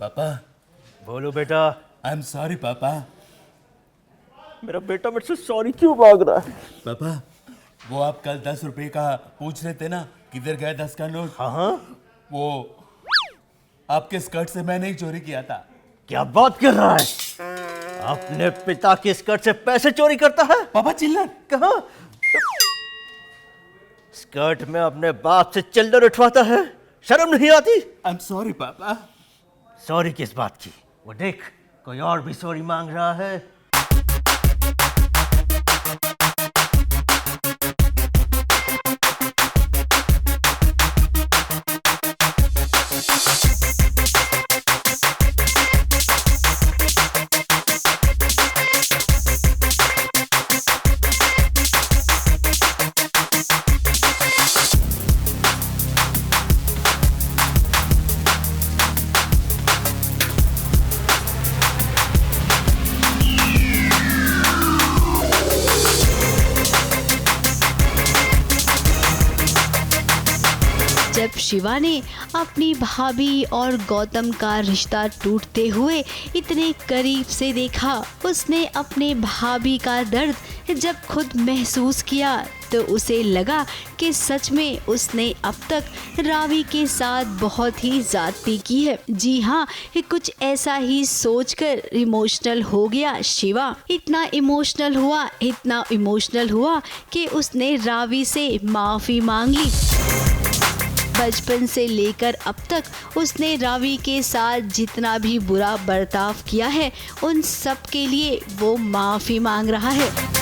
पापा। बोलो बेटा। आई एम सॉरी पापा। मेरा बेटा मुझसे सॉरी क्यों मांग रहा है? पापा, वो आप कल 10 रुपए का पूछ रहे थे ना, किधर गया 10 का नोट? हाँ, वो आपके स्कर्ट से मैंने ही चोरी किया था। क्या बात कर रहा है? अपने पिता के स्कर्ट से पैसे चोरी करता है? पापा चिल्लर। कहाँ? स्कर्ट में अपने बाप से चिल्लर उठवाता है, शर्म नहीं आती? आई एम सॉरी पापा। सॉरी किस बात की? वो देख, कोई और भी सॉरी मांग रहा है। जब शिवा ने अपनी भाभी और गौतम का रिश्ता टूटते हुए इतने करीब से देखा, उसने अपने भाभी का दर्द जब खुद महसूस किया तो उसे लगा कि सच में उसने अब तक रावी के साथ बहुत ही ज्यादती की है। जी हाँ, कुछ ऐसा ही सोचकर इमोशनल हो गया शिवा। इतना इमोशनल हुआ कि उसने रावी से माफी मांग ली। बचपन से लेकर अब तक उसने रावी के साथ जितना भी बुरा बर्ताव किया है, उन सब के लिए वो माफी मांग रहा है।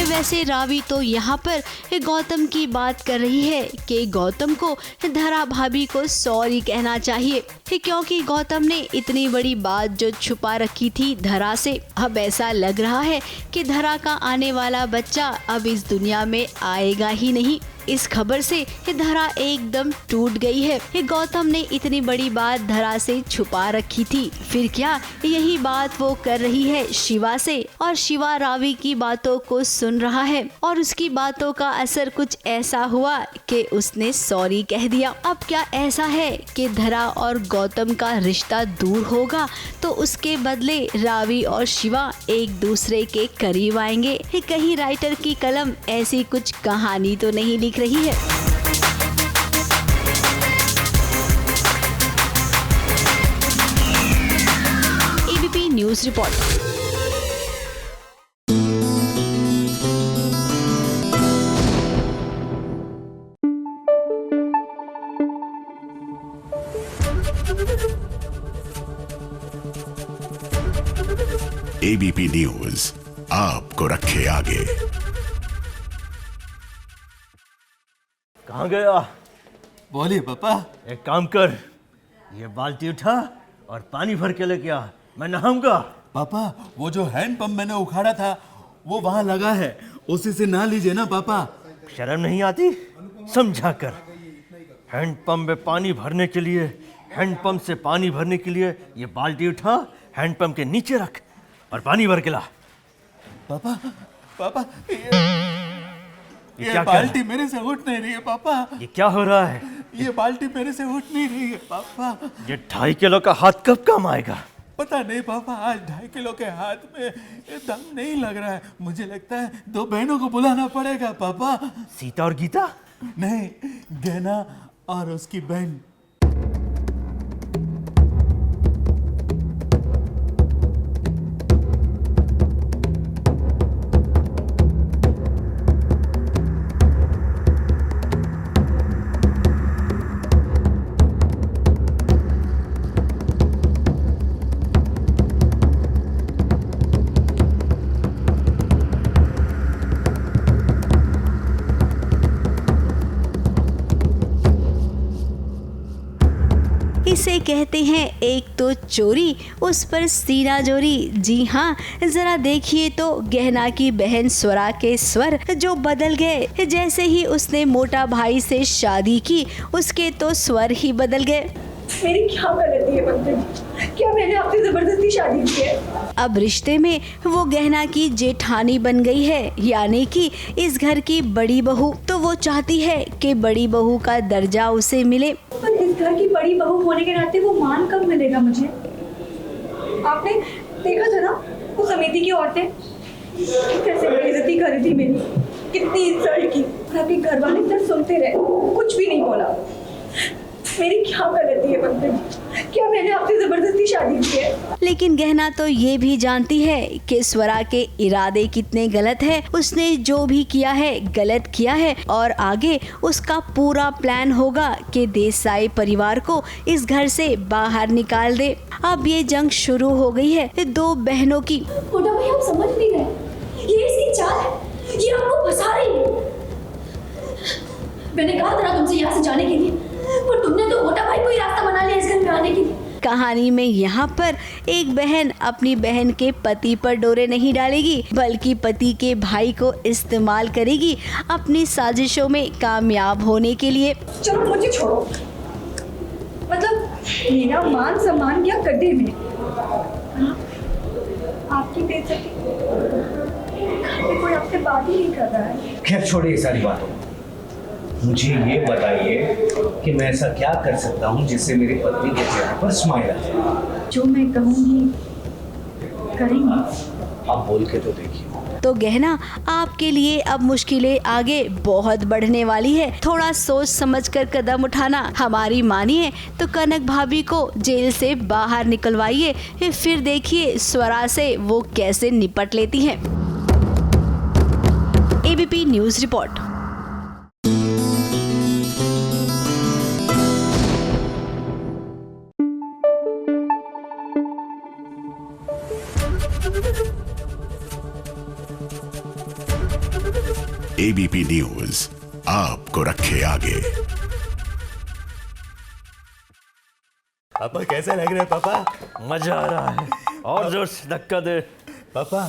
वैसे रावी तो यहाँ पर गौतम की बात कर रही है कि गौतम को धरा भाभी को सॉरी कहना चाहिए, क्योंकि गौतम ने इतनी बड़ी बात जो छुपा रखी थी धरा से, अब ऐसा लग रहा है कि धरा का आने वाला बच्चा अब इस दुनिया में आएगा ही नहीं। इस खबर से धरा एकदम टूट गई है। गौतम ने इतनी बड़ी बात धरा से छुपा रखी थी, फिर क्या यही बात वो कर रही है शिवा से, और शिवा रावी की बातों को सुन रहा है और उसकी बातों का असर कुछ ऐसा हुआ कि उसने सॉरी कह दिया। अब क्या ऐसा है कि धरा और गौतम का रिश्ता दूर होगा तो उसके बदले रावी और शिवा एक दूसरे के करीब आएंगे? कहीं राइटर की कलम ऐसी कुछ कहानी तो नहीं लिख रही है? ABP news report. ABP news आपको रखे आगे। कहाँ गया? बोलिए पापा। एक काम कर, ये बाल्टी उठा और पानी भर के लेके आ, मैं नहाऊंगा। पापा, वो जो हैंड पंप मैंने उखाड़ा था वो वहाँ लगा है, उसी से नहा लीजिए ना पापा। शर्म नहीं आती? समझा कर, हैंडपंप में पानी भरने के लिए, हैंडपंप से पानी भरने के लिए ये बाल्टी उठा, हैंडपंप के नीचे रख और पानी भर के ला। पापा पापा, ये क्या बाल्टी मेरे से उठ नहीं रही है पापा। ये क्या हो रहा है? ये बाल्टी मेरे से उठ नहीं रही है पापा। ये 2.5 किलो का हाथ कब काम आएगा? पता नहीं पापा, आज 2.5 किलो के हाथ में दम नहीं लग रहा है। मुझे लगता है 2 बहनों को बुलाना पड़ेगा पापा। सीता और गीता? नहीं, गहना और उसकी बहन। इसे कहते हैं एक तो चोरी, उस पर सीना जोरी। जी हाँ, जरा देखिए तो गहना की बहन स्वरा के स्वर जो बदल गए। जैसे ही उसने मोटा भाई से शादी की, उसके तो स्वर ही बदल गए। मेरी क्या गलती है पंडित? क्या मैंने आपसे जबरदस्ती शादी की है? अब रिश्ते में वो गहना की जेठानी बन गई है, यानी कि इस घर की बड़ी बहू। तो वो चाहती है कि बड़ी बहू का दर्जा उसे मिले। पर इस घर की बड़ी बहू होने के नाते वो मान कब मिले? बोला मुझे? आपने देखा था ना वो समिति की औरतें कैसे बेइज्जती कर रही थी मेरी, कितनी इंसल्ट की, और आपके घर वाले इतना सुनते रहे, कुछ भी नहीं बोला। मेरी क्या गलती है पंकज? क्या मैंने आपसे जबरदस्ती शादी की है? लेकिन गहना तो ये भी जानती है कि स्वरा के इरादे कितने गलत है। उसने जो भी किया है गलत किया है और आगे उसका पूरा प्लान होगा कि देसाई परिवार को इस घर से बाहर निकाल दे। अब ये जंग शुरू हो गई है दो बहनों की। मोटा भाई आप समझ नहीं रहे, ये इसकी चाल है, ये आपको फंसा रही है। मैंने कहा था तुमसे यहाँ से जाने के लिए, पर तुमने तो मोटा भाई को ही रास्ता बना लिया इस घर में आने के लिए। कहानी में यहाँ पर एक बहन अपनी बहन के पति पर डोरे नहीं डालेगी, बल्कि पति के भाई को इस्तेमाल करेगी अपनी साजिशों में कामयाब होने के लिए। चलो मुझे छोड़ो, मतलब मेरा मान सम्मान क्या गड्ढे में, आपकी बेइज्जती, घर में कोई आपसे बात ही नहीं कर रहा है। खैर छोड़िए ये सारी बातों, मुझे ये बताइए कि मैं ऐसा क्या कर सकता हूँ जिससे मेरी पत्नी के चेहरे पर स्माइल आ जाए। जो मैं कहूँगी करेंगे? आप बोल के तो देखिए। तो गहना आपके लिए अब मुश्किलें आगे बहुत बढ़ने वाली है। थोड़ा सोच समझकर कदम उठाना। हमारी मानिए तो कनक भाभी को जेल से बाहर निकलवाइए, फिर देखिए स्वरा से वो कैसे निपट लेती हैं। ABP news report. ABP news आपको रखे आगे। पापा कैसा लग रहा है पापा? मजा आ रहा है, और जोर से धक्का दे। पापा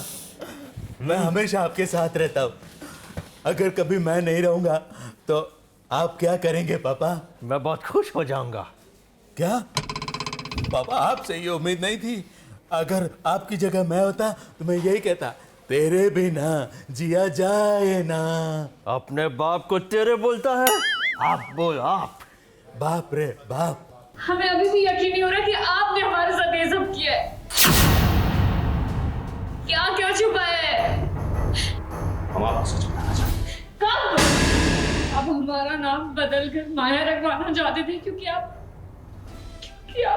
मैं हमेशा आपके साथ रहता हूँ, अगर कभी मैं नहीं रहूंगा तो आप क्या करेंगे पापा? मैं बहुत खुश हो जाऊंगा। क्या पापा, आपसे ये उम्मीद नहीं थी। अगर आपकी जगह मैं होता तो मैं यही कहता, तेरे बिना जिया जाए ना। अपने बाप को तेरे बोलता है? आप बोल आप। बाप रे बाप। हमें अभी भी यकीन नहीं हो रहा कि आपने हमारे साथ ये सब किया है। क्या क्यों छुपाया है? हम आपसे छुपाना चाहते हैं। कब? आप हमारा नाम बदल कर माया रखवाना चाहते थे क्योंकि आप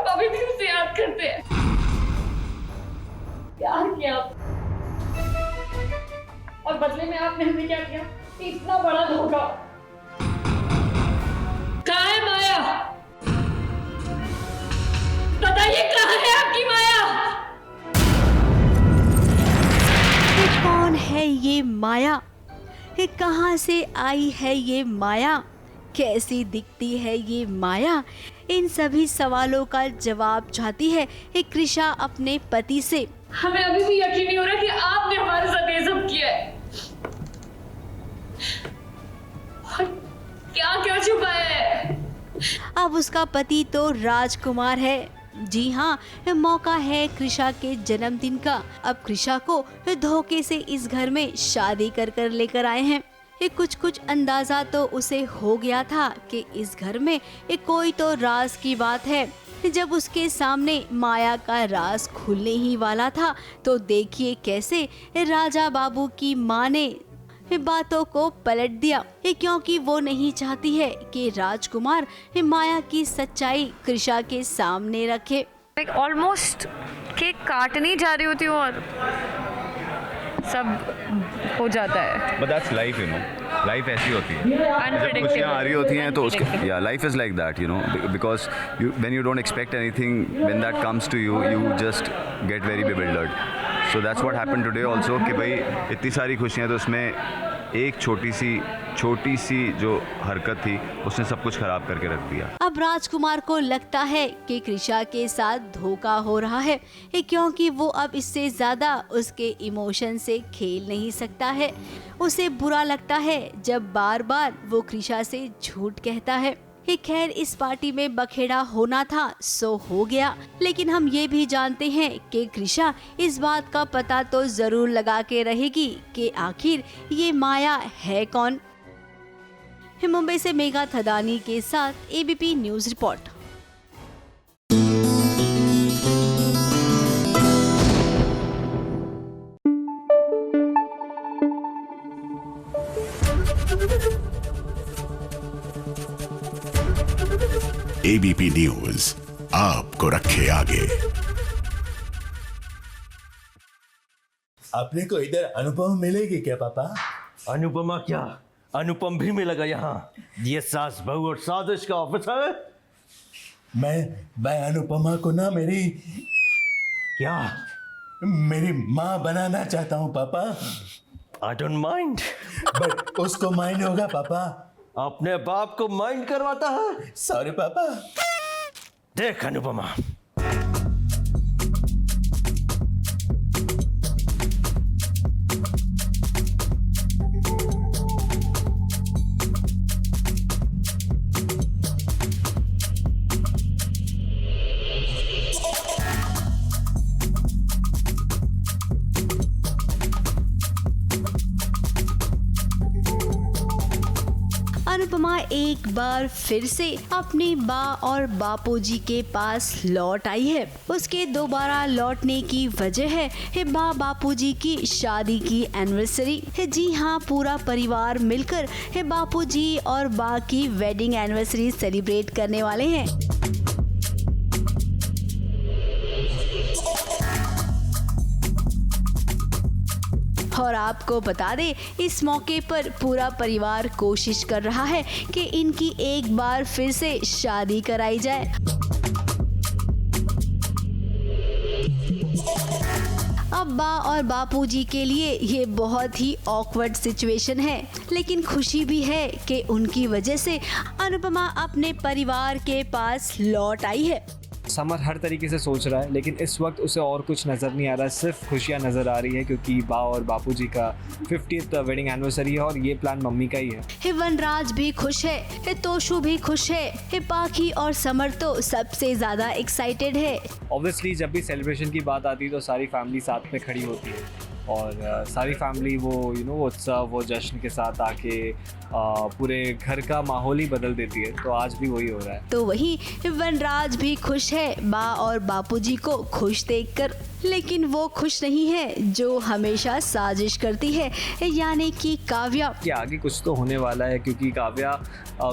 अभी भी उसे याद करते हैं। प्यार किया आप, और बदले में आपने हमें क्या किया? इतना बड़ा धोखा। कहाँ है माया? बताइए कहाँ है आपकी माया? कौन है ये माया? ये कहाँ से आई है ये माया? कैसी दिखती है ये माया? इन सभी सवालों का जवाब चाहती है कृषा अपने पति से। हमें अभी भी यकीन नहीं हो रहा कि आपने हमारे साथ ये सब किया है। और क्या क्यों छुपाया है? अब उसका पति तो राजकुमार है। जी हाँ, मौका है कृषा के जन्मदिन का। अब कृषा को धोखे से इस घर में शादी कर लेकर आए हैं। कुछ अंदाजा तो उसे हो गया था कि इस घर में कोई तो राज की बात है। जब उसके सामने माया का राज खुलने ही वाला था तो देखिए कैसे राजा बाबू की माँ ने बातों को पलट दिया, क्योंकि वो नहीं चाहती है कि राजकुमार माया की सच्चाई कृषा के सामने रखे। ऑलमोस्ट केक काटने जा रही होती हूँ और सब हो जाता है। But that's life, you know. Life ऐसी होती है। जब खुशियाँ आ रही होती हैं तो उसके yeah, life is like that, you know, because when you don't expect anything, when that comes to you, you just get very bewildered. So that's what happened today also कि भाई इतनी सारी खुशियाँ तो उसमें एक छोटी सी जो हरकत थी उसने सब कुछ खराब करके रख दिया। अब राजकुमार को लगता है कि कृषा के साथ धोखा हो रहा है, क्योंकि वो अब इससे ज्यादा उसके इमोशन से खेल नहीं सकता है। उसे बुरा लगता है जब बार बार वो कृषा से झूठ कहता है। खैर इस पार्टी में बखेड़ा होना था सो हो गया, लेकिन हम ये भी जानते हैं कि कृषा इस बात का पता तो जरूर लगा के रहेगी कि आखिर ये माया है कौन। मुंबई से मेघा थदानी के साथ ABP news report. ABP news आपको रखे आगे। अपने को इधर अनुपम मिलेगी क्या पापा? अनुपमा क्या, अनुपम भी मिलेगा यहाँ। ये सास बहू और साजिश का ऑफिस है। मैं अनुपमा को ना क्या? मेरी माँ बनाना चाहता हूँ पापा। I don't mind. बट उसको माइंड होगा पापा। अपने बाप को माइंड करवाता है। सॉरी पापा। देख अनुपमा, अनुपमा एक बार फिर से अपनी बा और बापूजी के पास लौट आई है। उसके दोबारा लौटने की वजह है बा बापूजी की शादी की एनिवर्सरी है। जी हाँ, पूरा परिवार मिलकर है बापूजी और बा की वेडिंग एनिवर्सरी सेलिब्रेट करने वाले हैं। और आपको बता दें, इस मौके पर पूरा परिवार कोशिश कर रहा है कि इनकी एक बार फिर से शादी कराई जाए। अब बा और बापूजी के लिए ये बहुत ही ऑकवर्ड सिचुएशन है, लेकिन खुशी भी है कि उनकी वजह से अनुपमा अपने परिवार के पास लौट आई है। समर हर तरीके से सोच रहा है, लेकिन इस वक्त उसे और कुछ नज़र नहीं आ रहा है, सिर्फ खुशियाँ नज़र आ रही है क्योंकि बा और बापूजी का 50th वेडिंग एनिवर्सरी है और ये प्लान मम्मी का ही है। वनराज भी खुश है, तोशु भी खुश है, पाखी और समर तो सबसे ज्यादा एक्साइटेड है। ऑब्वियसली जब भी सेलिब्रेशन की बात आती है तो सारी फैमिली साथ में खड़ी होती है और सारी फैमिली वो वो उत्सव, वो जश्न के साथ आके पूरे घर का माहौल ही बदल देती है। तो आज भी वही हो रहा है। तो वहीं वनराज भी खुश है बा और बापूजी को खुश देखकर, लेकिन वो खुश नहीं है जो हमेशा साजिश करती है, यानी कि काव्या। कि आगे कुछ तो होने वाला है क्योंकि काव्या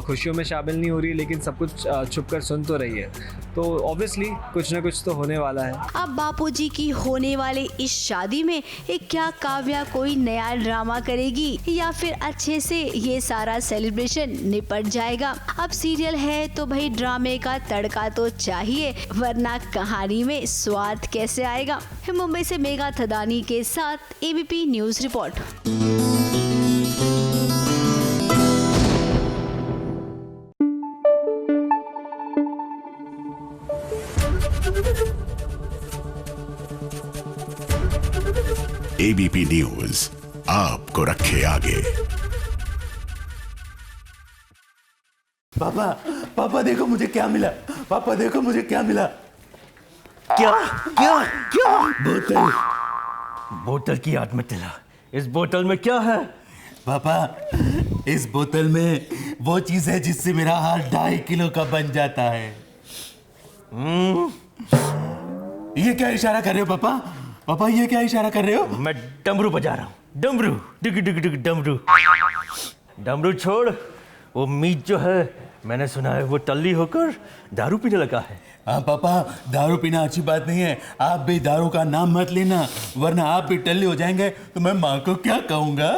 खुशियों में शामिल नहीं हो रही, लेकिन सब कुछ छुपकर सुन तो रही है, तो ऑब्वियसली कुछ ना कुछ तो होने वाला है। अब बापूजी की होने वाली इस शादी में क्या काव्या कोई नया ड्रामा करेगी या फिर अच्छे से ये सारा सेलिब्रेशन निपट जाएगा? अब सीरियल है तो भाई ड्रामे का तड़का तो चाहिए, वरना कहानी में स्वाद कैसे आएगा। मुंबई से मेघा थदानी के साथ ABP news report. ABP news आपको रखे आगे। पापा पापा देखो मुझे क्या मिला। पापा देखो मुझे क्या मिला। क्या क्या क्या? बोतल। बोतल की याद में तिला, इस बोतल में क्या है? पापा इस बोतल में वो चीज है जिससे मेरा हाथ 2.5 किलो का बन जाता है। ये क्या इशारा कर रहे हो पापा? पापा ये क्या इशारा कर रहे हो? मैं डमरू बजा रहा हूँ, डमरू, डिग डिग डिग डमरू। डमरू छोड़, वो मीत जो है मैंने सुना है वो टल्ली होकर दारू पीने लगा है। हाँ पापा, दारू पीना अच्छी बात नहीं है। आप भी दारू का नाम मत लेना, वरना आप भी टल्ली हो जाएंगे तो मैं माँ को क्या कहूँगा?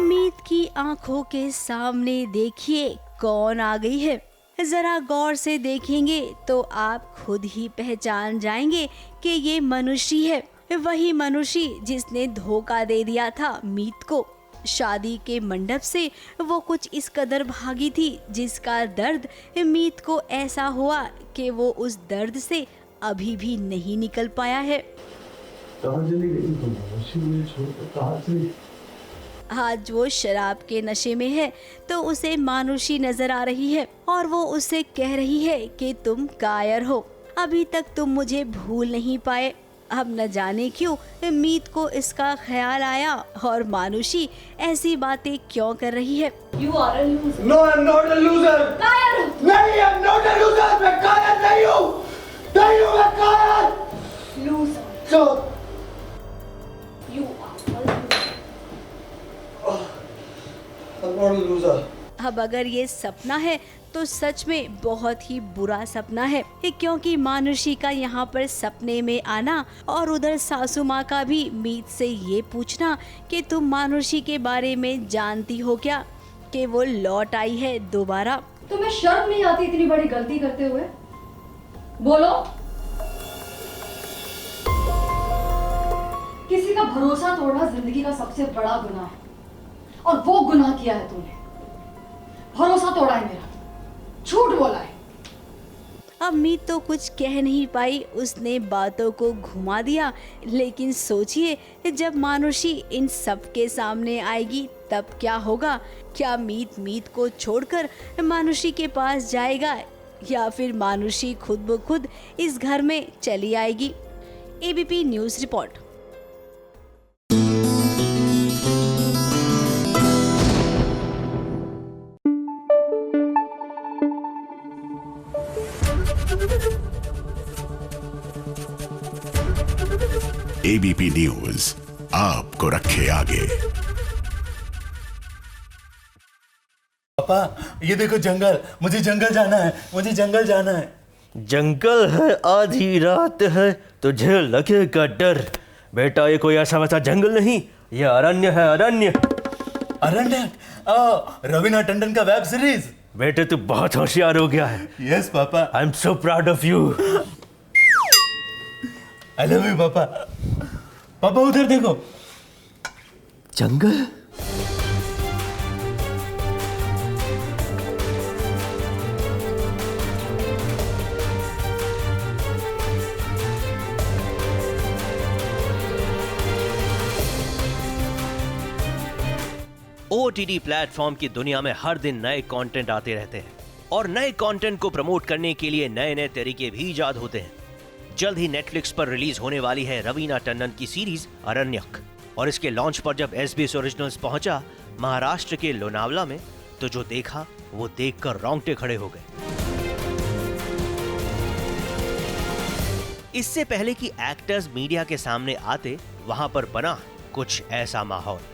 मीत की आंखों के सामने देखिए कौन आ गई है। जरा गौर से देखेंगे तो आप खुद ही पहचान जाएंगे कि ये मनुष्य है, वही मनुष्य जिसने धोखा दे दिया था मीत को। शादी के मंडप से वो कुछ इस कदर भागी थी जिसका दर्द मीत को ऐसा हुआ कि वो उस दर्द से अभी भी नहीं निकल पाया है। आज वो शराब के नशे में है तो उसे मानुषी नजर आ रही है और वो उसे कह रही है कि तुम कायर हो, अभी तक तुम मुझे भूल नहीं पाए। अब न जाने क्यों मीत को इसका ख्याल आया और मानुषी ऐसी बातें क्यों कर रही है। You are a loser. No, I'm not a loser. कायर। नहीं, I'm not a loser. मैं कायर नहीं हूँ। नहीं हूँ मैं कायर। Loser. So, You are a loser. I'm not a loser. अब अगर ये सपना है तो सच में बहुत ही बुरा सपना है, क्योंकि मानुषी का यहाँ पर सपने में आना और उधर सासू माँ का भी मीत से ये पूछना कि तुम मानुषी के बारे में जानती हो क्या, कि वो लौट आई है दोबारा। तुम्हें शर्म नहीं आती इतनी बड़ी गलती करते हुए? बोलो। किसी का भरोसा तोड़ना जिंदगी का सबसे बड़ा गुनाह है और वो गुनाह किया है तुमने। भरोसा तोड़ा है मेरा, झूठ बोला है। अब मीत तो कुछ कह नहीं पाई, उसने बातों को घुमा दिया। लेकिन सोचिए जब मानुषी इन सब के सामने आएगी तब क्या होगा? क्या मीत को छोड़कर मानुषी के पास जाएगा या फिर मानुषी खुद ब खुद इस घर में चली आएगी? ABP news report. ABP news आपको रखे आगे। पापा ये देखो जंगल, मुझे जंगल जाना है, मुझे जंगल जाना है। जंगल है, आधी रात है, तुझे लगेगा डर। बेटा ये कोई ऐसा वैसा जंगल नहीं, ये अरण्य है, अरण्य। अरण्य? रवीना टंडन का वेब सीरीज। बेटे तू बहुत होशियार हो गया है। Yes papa. I am so proud of you. I love you पापा। पापा उधर देखो, जंगल। OTT प्लेटफॉर्म की दुनिया में हर दिन नए कंटेंट आते रहते हैं और नए कंटेंट को प्रमोट करने के लिए नए नए तरीके भी इजाद होते हैं। जल्द ही नेटफ्लिक्स पर रिलीज होने वाली है रवीना टंडन की सीरीज अरण्यक, और इसके लॉन्च पर जब SBS ओरिजिनल्स पहुंचा महाराष्ट्र के लोनावला में तो जो देखा वो देखकर रोंगटे खड़े हो गए। इससे पहले कि एक्टर्स मीडिया के सामने आते वहां पर बना कुछ ऐसा माहौल।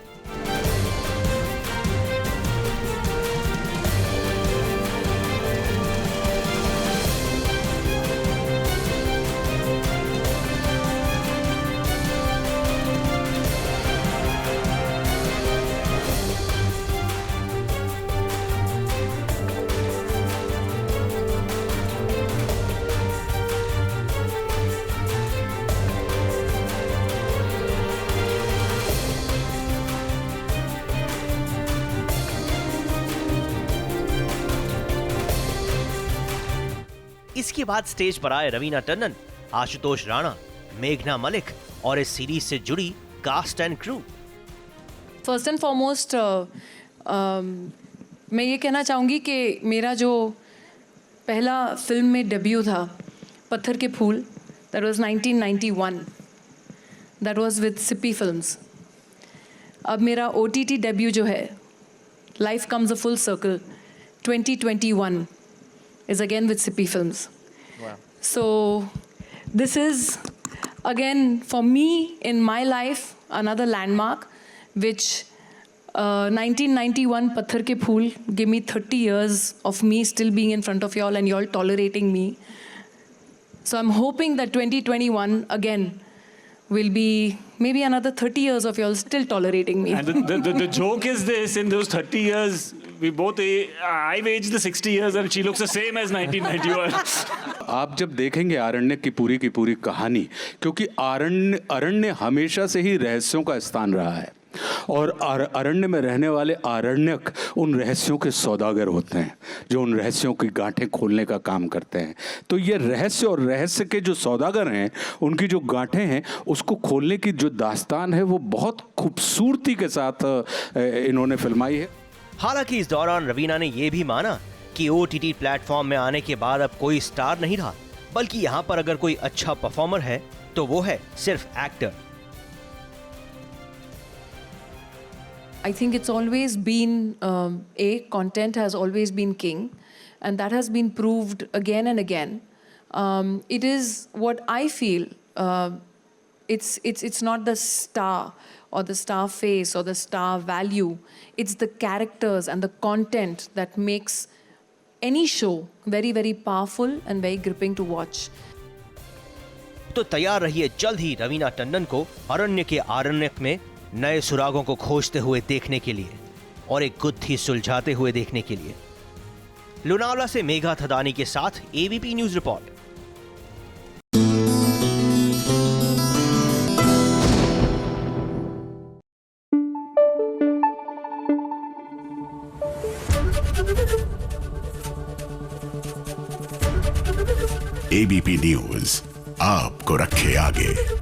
इसके बाद स्टेज पर आए रवीना टंडन, आशुतोष राणा, मेघना मलिक और इस सीरीज से जुड़ी cast and crew. First and foremost मैं ये कहना चाहूँगी कि मेरा जो पहला फिल्म में डेब्यू था पत्थर के फूल, that was 1991, that was with Sippy films. अब मेरा OTT डेब्यू जो है life comes a full circle 2021 is again with Sippy Films. Wow. So this is again for me in my life another landmark which 1991 Patthar Ke Phool gave me 30 years of me still being in front of y'all and y'all tolerating me. So I'm hoping that 2021 again will be maybe another 30 years of y'all still tolerating me. And the joke is this, in those 30 years, we both, I've aged the 60 years and she looks the same as 1991. आप जब देखेंगे आरण्य की पूरी कहानी, क्योंकि आरण्य हमेशा से ही रहस्यों का स्थान रहा है, और अरण्य में रहने वाले आरण्यक उन रहस्यों के सौदागर होते हैं जो उन रहस्यों की गांठें खोलने का काम करते हैं। तो ये रहस्य और रहस्य के जो सौदागर हैं उनकी जो गांठें हैं उसको खोलने की जो दास्तान है वो बहुत खूबसूरती के साथ इन्होंने फिल्माई है। हालांकि इस दौरान रवीना ने यह भी माना कि OTT प्लेटफॉर्म में आने के बाद अब कोई स्टार नहीं रहा, बल्कि यहाँ पर अगर कोई अच्छा परफॉर्मर है तो वो है सिर्फ actor. I think it's always been content has always been king, and that has been proved again and again. It is what I feel. It's not the star or the star face or the star value. It's the characters and the content that makes any show very, very powerful and very gripping to watch. तो तैयार रहिए जल्द ही रवीना टंडन को अरण्य के आरण्यक में नए सुरागों को खोजते हुए देखने के लिए और एक गुत्थी सुलझाते हुए देखने के लिए। लोनावला से मेघा थदानी के साथ ABP news report. ABP news आपको रखे आगे।